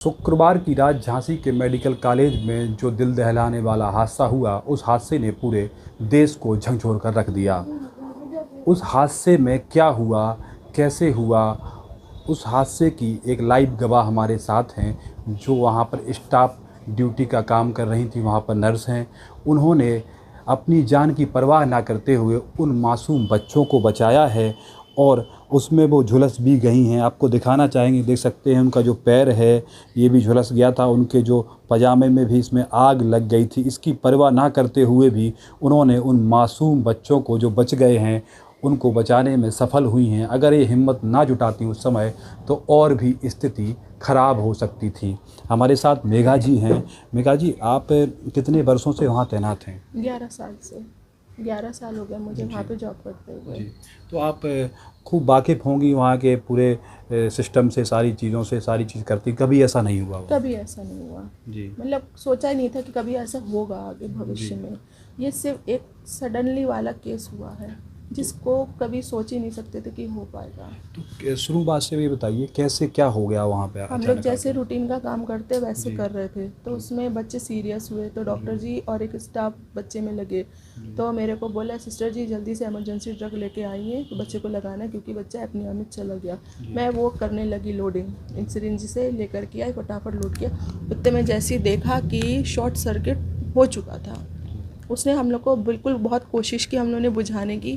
शुक्रवार की रात झांसी के मेडिकल कॉलेज में जो दिल दहलाने वाला हादसा हुआ, उस हादसे ने पूरे देश को झकझोर कर रख दिया। उस हादसे में क्या हुआ, कैसे हुआ, उस हादसे की एक लाइव गवाह हमारे साथ हैं, जो वहां पर स्टाफ ड्यूटी का काम कर रही थी, वहां पर नर्स हैं। उन्होंने अपनी जान की परवाह ना करते हुए उन मासूम बच्चों को बचाया है और उसमें वो झुलस भी गई हैं। आपको दिखाना चाहेंगे, देख सकते हैं उनका जो पैर है ये भी झुलस गया था, उनके जो पजामे में भी इसमें आग लग गई थी। इसकी परवाह ना करते हुए भी उन्होंने उन मासूम बच्चों को जो बच गए हैं उनको बचाने में सफल हुई हैं। अगर ये हिम्मत ना जुटाती उस समय तो और भी स्थिति खराब हो सकती थी। हमारे साथ मेघा जी हैं। मेघा जी, आप कितने वर्षों से वहाँ तैनात हैं? 11 साल से 11 साल हो गया मुझे वहाँ पे जॉब करते हुए। जी, तो आप खूब वाकिफ़ होंगी वहाँ के पूरे सिस्टम से, सारी चीज़ों से, सारी चीज़ करती। कभी ऐसा नहीं हुआ? कभी ऐसा नहीं हुआ जी, मतलब सोचा ही नहीं था कि कभी ऐसा होगा आगे भविष्य में। ये सिर्फ एक सडनली वाला केस हुआ है जिसको कभी सोच ही नहीं सकते थे कि हो पाएगा। तो शुरू बात से भी बताइए, कैसे क्या हो गया वहाँ पे? हम लोग जैसे रूटीन का काम करते वैसे कर रहे थे, तो उसमें बच्चे सीरियस हुए तो डॉक्टर जी और एक स्टाफ बच्चे में लगे। तो मेरे को बोला, सिस्टर जी जल्दी से इमरजेंसी ड्रग लेके आइए तो बच्चे को लगाना है क्योंकि बच्चा एपनिया में चला गया। मैं वो करने लगी लोडिंग, सिरिंज से लेकर के आई, फटाफट लोड किया। उतने में जैसे ही देखा कि शॉर्ट सर्किट हो चुका था। उसने हम लोग को बिल्कुल बहुत कोशिश की हम लोगों ने बुझाने की,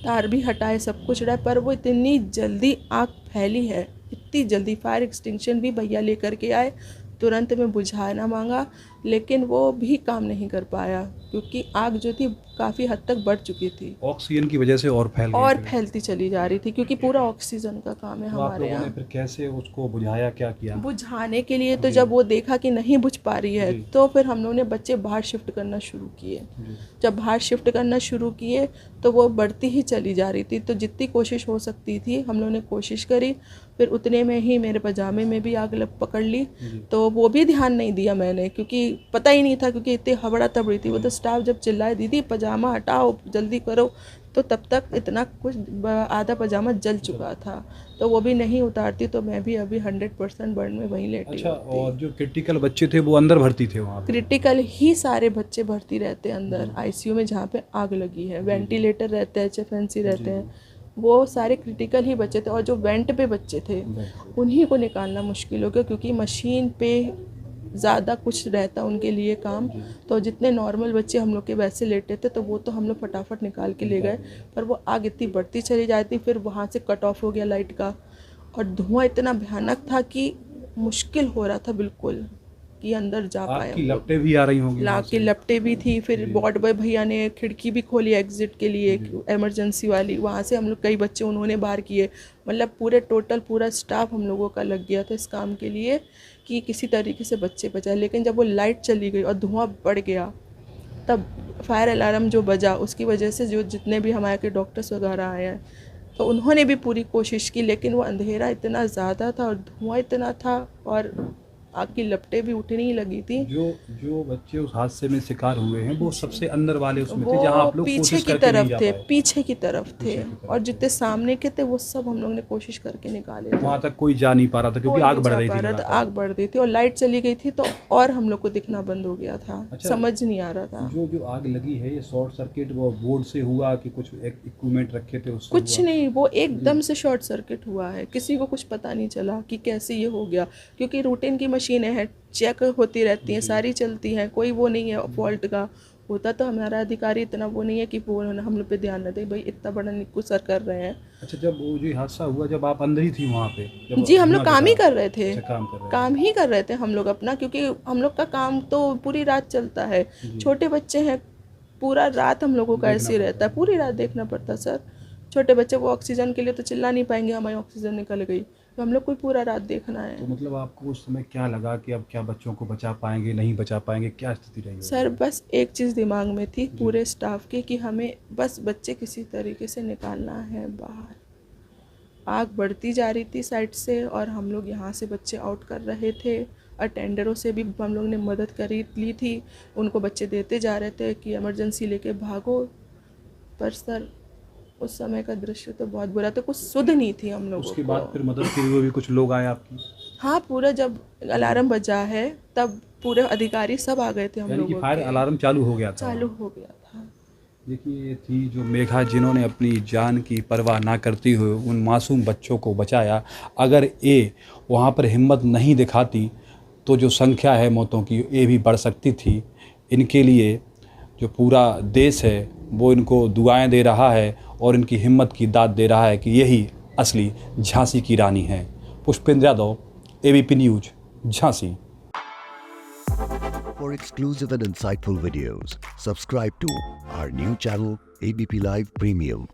तार भी हटाए, सब कुछ रहा, पर वो इतनी जल्दी आग फैली है, इतनी जल्दी। फायर एक्सटिंक्शन भी भैया लेकर के आए, तुरंत में बुझाना मांगा, लेकिन वो भी काम नहीं कर पाया क्योंकि आग जो थी काफ़ी हद तक बढ़ चुकी थी। ऑक्सीजन की वजह से और फैलती चली जा रही थी क्योंकि पूरा ऑक्सीजन का काम है तो आप हमारे लोगों ने यहाँ। फिर कैसे उसको बुझाया, क्या किया? बुझाने के लिए तो जब वो देखा कि नहीं बुझ पा रही है तो फिर हम लोगों ने बच्चे बाहर शिफ्ट करना शुरू किए। जब बाहर शिफ्ट करना शुरू किए तो वो बढ़ती ही चली जा रही थी, तो जितनी कोशिश हो सकती थी हम लोगों ने कोशिश करी। फिर उतने में ही मेरे पजामे में भी आग लग पकड़ ली, तो वो भी ध्यान नहीं दिया मैंने क्योंकि पता ही नहीं था, क्योंकि इतनी हबड़ा तबड़ी थी। वो तो स्टाफ जब चिल्लाए दीदी पजामा हटाओ जल्दी करो, तो तब तक इतना कुछ आधा पजामा जल चुका था, तो वो भी नहीं उतारती तो मैं भी अभी 100% बर्न में वहीं लेटी। अच्छा, और जो क्रिटिकल बच्चे थे वो अंदर भर्ती थे वहाँ पे? क्रिटिकल ही सारे बच्चे भर्ती रहते हैं अंदर आईसीयू में जहाँ पे आग लगी है। वेंटिलेटर रहते हैं, HFNC रहते हैं, वो सारे क्रिटिकल ही बच्चे थे। और जो वेंट पे बच्चे थे उन्हीं को निकालना मुश्किल हो गया क्योंकि मशीन पे ज़्यादा कुछ रहता उनके लिए काम। तो जितने नॉर्मल बच्चे हम लोग के वैसे लेटे थे तो वो तो हम लोग फटाफट निकाल के ले गए, पर वो आग इतनी बढ़ती चली जाती, फिर वहाँ से कट ऑफ हो गया लाइट का, और धुआं इतना भयानक था कि मुश्किल हो रहा था बिल्कुल कि अंदर जा पाए। की लपटें भी आ रही होंगी? लाग की लपटें भी थी। फिर वार्ड बॉय भैया ने खिड़की भी खोली एग्जिट के लिए, इमरजेंसी वाली, वहाँ से हम लोग कई बच्चे उन्होंने बाहर किए। मतलब पूरे टोटल पूरा स्टाफ हम लोगों का लग गया था इस काम के लिए कि किसी तरीके से बच्चे बचाए। लेकिन जब वो लाइट चली गई और धुआं बढ़ गया तब फायर अलार्म जो बजा उसकी वजह से जो जितने भी हमारे के डॉक्टर्स वगैरह आए हैं तो उन्होंने भी पूरी कोशिश की, लेकिन वो अंधेरा इतना ज़्यादा था और धुआं इतना था और आग की लपटें भी उठने ही लगी थी। जो बच्चे उस हादसे में शिकार हुए हैं वो सबसे अंदर वाले उसमें वो थे, जहां आप लोग पीछे कोशिश की करके नहीं तरफ जा थे, पाए? पीछे की तरफ थे, और जितने सामने के थे वो सब हम लोग ने कोशिश करके निकाले थे। वहां तक कोई जा नहीं पा रहा था क्योंकि आग बढ़ रही थी। आग बढ़ रही थी और लाइट चली गई थी तो और हम लोग को दिखना बंद हो गया था। अच्छा, समझ नहीं आ रहा था। जो आग लगी है ये शॉर्ट सर्किट वो बोर्ड से हुआ कि कुछ इक्विपमेंट रखे थे उससे कुछ हुआ? नहीं, वो एकदम से शॉर्ट सर्किट हुआ है, किसी को कुछ पता नहीं चला कि कैसे ये हो गया, क्योंकि रूटीन की मशीनें हैं, चेक होती रहती हैं, सारी चलती हैं, कोई वो नहीं है फॉल्ट का। होता तो हमारा अधिकारी इतना वो नहीं है कि वो हम लोग पे ध्यान न दे, भाई इतना बड़ा निक्कू सर कर रहे हैं। अच्छा, जब वो जो हादसा हुआ जब आप अंदर ही थी वहाँ पे? जी, हम लोग काम ही कर रहे थे। अच्छा, काम ही कर रहे थे हम लोग अपना, क्योंकि हम लोग का काम तो पूरी रात चलता है। छोटे बच्चे हैं, पूरा रात हम लोगों का ऐसे ही रहता है, पूरी रात देखना पड़ता सर। छोटे बच्चे वो ऑक्सीजन के लिए तो चिल्ला नहीं पाएंगे हमारी ऑक्सीजन निकल गई, तो हम लोग को पूरा रात देखना है। तो मतलब आपको उस समय क्या लगा कि अब क्या बच्चों को बचा पाएंगे, नहीं बचा पाएंगे, क्या स्थिति रही? सर बस एक चीज़ दिमाग में थी पूरे स्टाफ के कि हमें बस बच्चे किसी तरीके से निकालना है बाहर। आग बढ़ती जा रही थी साइड से और हम लोग यहाँ से बच्चे आउट कर रहे थे। अटेंडरों से भी हम लोग ने मदद करी ली थी, उनको बच्चे देते जा रहे थे कि इमरजेंसी लेके भागो। पर सर उस समय का दृश्य तो बहुत बुरा था, कुछ सुध नहीं थी हम लोगों को। उसके बाद फिर मदद के लिए भी कुछ लोग आए आपकी? हाँ, पूरा जब अलार्म बजा है तब पूरे अधिकारी सब आ गए थे हम यानी कि लोगों फायर के। अलार्म चालू हो गया था? चालू हो गया था। देखिए, ये थी जो मेघा, जिन्होंने अपनी जान की परवाह ना करती हुए उन मासूम बच्चों को बचाया। अगर ये वहाँ पर हिम्मत नहीं दिखाती तो जो संख्या है मौतों की, ये भी बढ़ सकती थी। इनके लिए जो पूरा देश है वो इनको दुआएं दे रहा है और इनकी हिम्मत की दाद दे रहा है कि यही असली झांसी की रानी है। Pushpendra Yadav, ABP news, Jhansi. For exclusive and insightful videos, subscribe to our new channel ABP Live Premium.